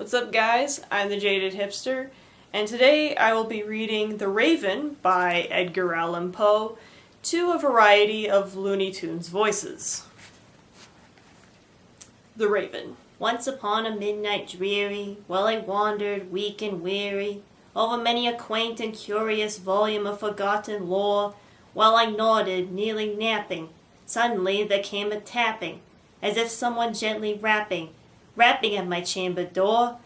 What's up, guys? I'm the Jaded Hipster, and today I will be reading The Raven by Edgar Allan Poe to a variety of Looney Tunes voices. The Raven. Once upon a midnight dreary, while I wandered, weak and weary, over many a quaint and curious volume of forgotten lore, while I nodded, nearly napping, suddenly there came a tapping, as if someone gently rapping at my chamber door.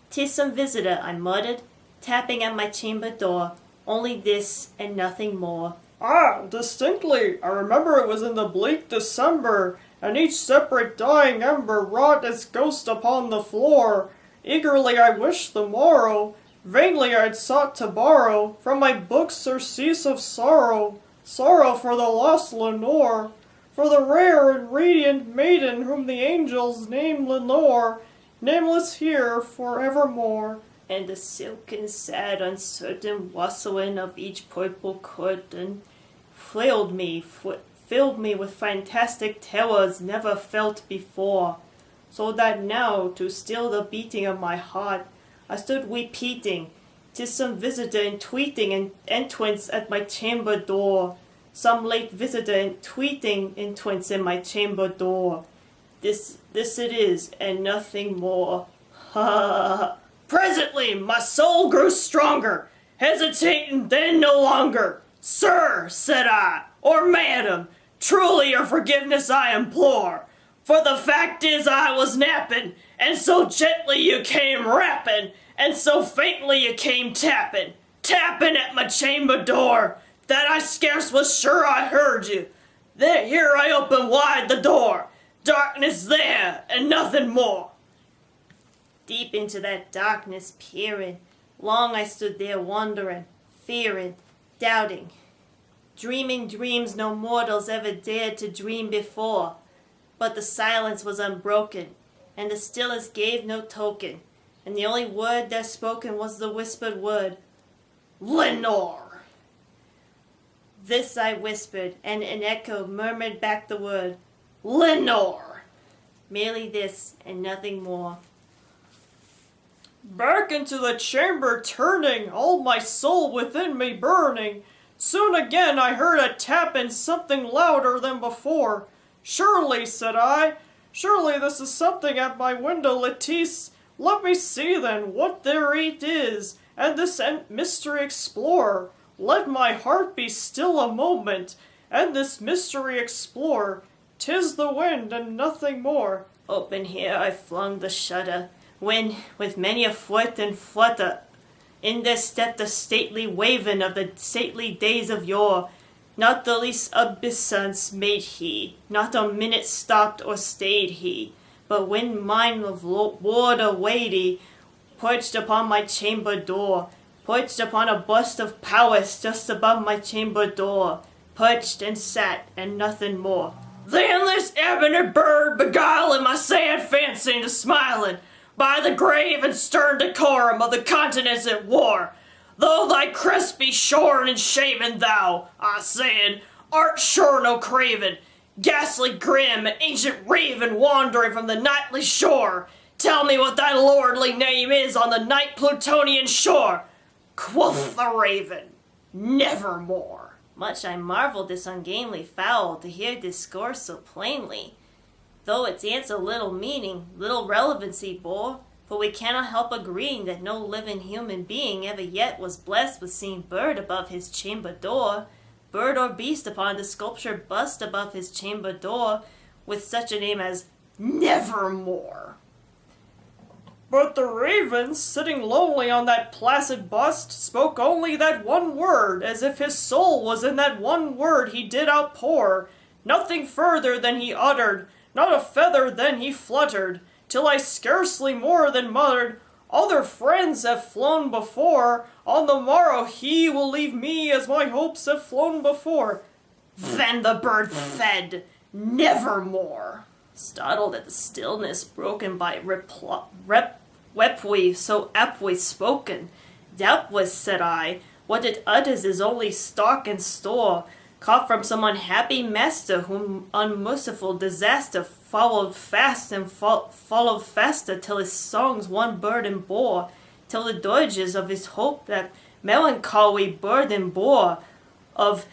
"'Tis some visitor," I muttered, tapping at my chamber door, only this and nothing more. "Ah, distinctly! I remember it was in the bleak December, and each separate dying ember wrought its ghost upon the floor. Eagerly I wished the morrow, vainly I'd sought to borrow from my books surcease of sorrow, sorrow for the lost Lenore, for the rare and radiant maiden whom the angels name Lenore, nameless here for evermore." And the silken, sad, uncertain rustling of each purple curtain filled me with fantastic terrors never felt before, so that now, to still the beating of my heart, I stood repeating, "'Tis some visitor entreating an entrance at my chamber door, some late visitor entreating entrance in my chamber door. This it is, and nothing more." Ha ha ha. Presently my soul grew stronger, hesitating then no longer. "Sir," said I, "or madam, truly your forgiveness I implore, for the fact is I was napping, and so gently you came rapping, and so faintly you came tapping at my chamber door, that I scarce was sure I heard you. Then here I opened wide the door, darkness there, and nothing more." Deep into that darkness peering, long I stood there wondering, fearing, doubting, dreaming dreams no mortals ever dared to dream before. But the silence was unbroken, and the stillness gave no token, and the only word that spoken was the whispered word, "Lenore." This I whispered, and an echo murmured back the word, "Lenore." Merely this, and nothing more. Back into the chamber turning, all my soul within me burning, soon again I heard a tapping something louder than before. "Surely," said I, "surely this is something at my window lattice. Let me see then what there it is, and this mystery explore. Let my heart be still a moment, and this mystery explore. 'Tis the wind and nothing more." Open here I flung the shutter, when, with many a flit and flutter, in there stepped a stately raven of the stately days of yore. Not the least obeisance made he, not a minute stopped or stayed he, but when mine of lord or lady perched upon my chamber door, perched upon a bust of Powys just above my chamber door, perched and sat, and nothing more. Then this ebony bird beguiling my sad fancy into smiling, by the grave and stern decorum of the continents at war. "Though thy crest be shorn and shaven, thou," I said, "art sure no craven, ghastly grim, and ancient raven wandering from the nightly shore. Tell me what thy lordly name is on the night Plutonian shore." Quoth the raven, "Nevermore." Much I marveled this ungainly fowl to hear discourse so plainly, though its answer little meaning, little relevancy bore, for we cannot help agreeing that no living human being ever yet was blessed with seeing bird above his chamber door, bird or beast upon the sculptured bust above his chamber door, with such a name as Nevermore. But the raven, sitting lonely on that placid bust, spoke only that one word, as if his soul was in that one word he did outpour. Nothing further than he uttered, not a feather then he fluttered, till I scarcely more than muttered, "Other friends have flown before, on the morrow he will leave me as my hopes have flown before." Then the bird said, "Nevermore." Startled at the stillness broken by repwe so aptly spoken, "Doubtless," said I, "what it utters is only stock and store, caught from some unhappy master whom unmerciful disaster followed fast and followed faster till his songs one burden bore, till the dirges of his hope that melancholy burden bore of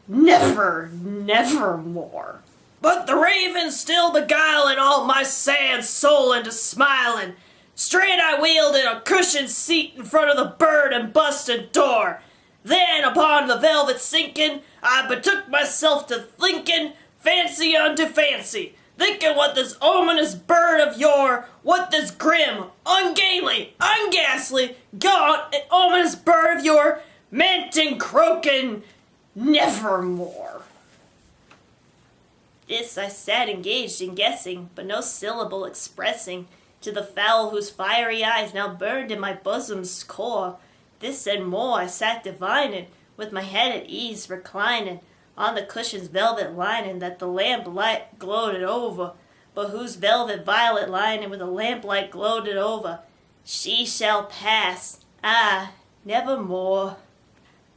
never, nevermore. But the raven still beguiling all my sad soul into smiling. Straight I wheeled in a cushioned seat in front of the bird and busted door. Then upon the velvet sinking, I betook myself to thinking, fancy unto fancy, thinking what this ominous bird of yore, what this grim, ungainly, unghastly, gaunt, and ominous bird of yore meant in croaking nevermore. This I sat engaged in guessing, but no syllable expressing, to the fowl whose fiery eyes now burned in my bosom's core. This and more I sat divining, with my head at ease reclining, on the cushion's velvet lining that the lamp light gloated over, but whose velvet violet lining with the lamplight gloated over. She shall pass, nevermore.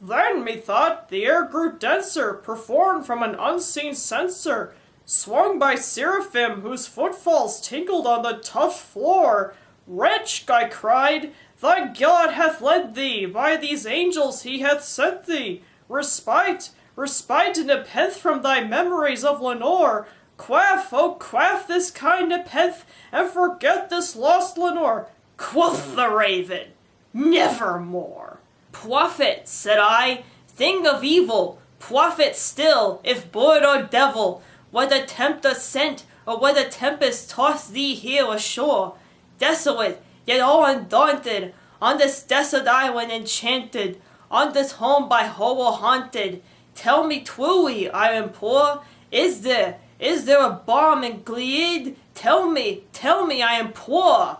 Then, methought, the air grew denser, performed from an unseen censer, swung by seraphim whose footfalls tinkled on the tough floor. Wretch, I cried, thy God hath led thee, by these angels he hath sent thee. Respite, respite and nepenthe from thy memories of Lenore. Quaff, oh quaff this kind nepenthe, and forget this lost Lenore. Quoth the raven, nevermore. Prophet, said I, thing of evil, prophet still, if bird or devil, whether tempter sent, or whether tempest tossed thee here ashore. Desolate, yet all undaunted, on this desolate island enchanted, on this home by horror haunted. Tell me truly, I implore, is there a balm in Gilead? Tell me, I implore.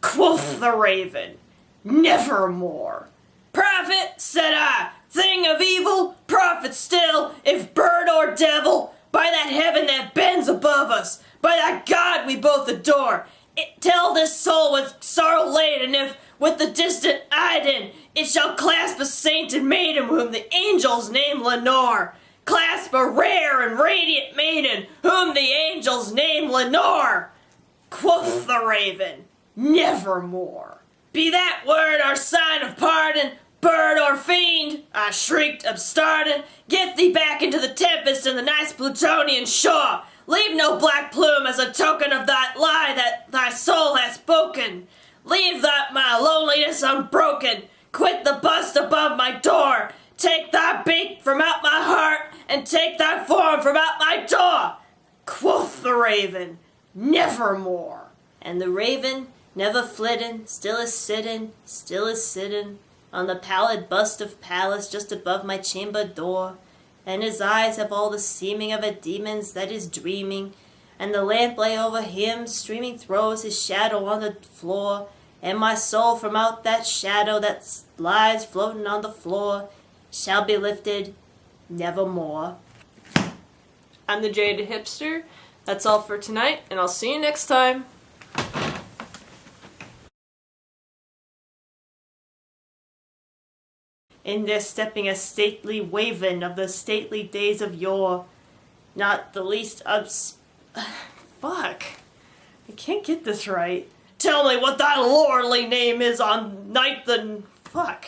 Quoth the raven, nevermore. Prophet, said I, thing of evil, prophet still, if bird or devil, by that heaven that bends above us, by that God we both adore, tell this soul with sorrow laden, if with the distant Iden it shall clasp a saint and maiden whom the angels name Lenore. Clasp a rare and radiant maiden whom the angels name Lenore. Quoth the raven, nevermore. Be that word our sign of pardon, bird or fiend, I shrieked, upstarting. Get thee back into the tempest and the nice Plutonian shore. Leave no black plume as a token of that lie that thy soul hath spoken. Leave that my loneliness unbroken. Quit the bust above my door. Take thy beak from out my heart, and take thy form from out my door. Quoth the raven, nevermore. And the raven, never flitting, still is sitting, on the pallid bust of Pallas just above my chamber door. And his eyes have all the seeming of a demon's that is dreaming, and the lamp lay over him, streaming throws his shadow on the floor, and my soul from out that shadow that lies floating on the floor shall be lifted nevermore. I'm the Jaded Hipster. That's all for tonight, and I'll see you next time. In there stepping a stately waven of the stately days of yore, not the least fuck. I can't get this right. Tell me what thy lordly name is on night the... fuck.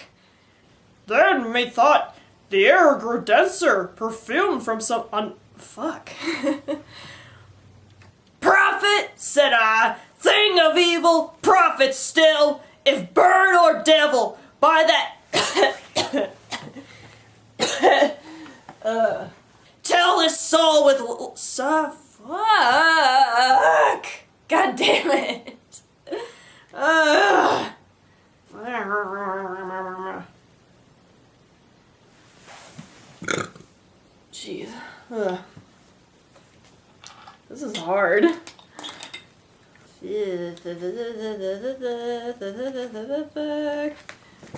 Then, methought, the air grew denser, perfumed from some fuck. Prophet, said I, thing of evil, prophet still, if bird or devil, by that... tell this soul with... fuck. God damn it. Jeez. This is hard. Fuck.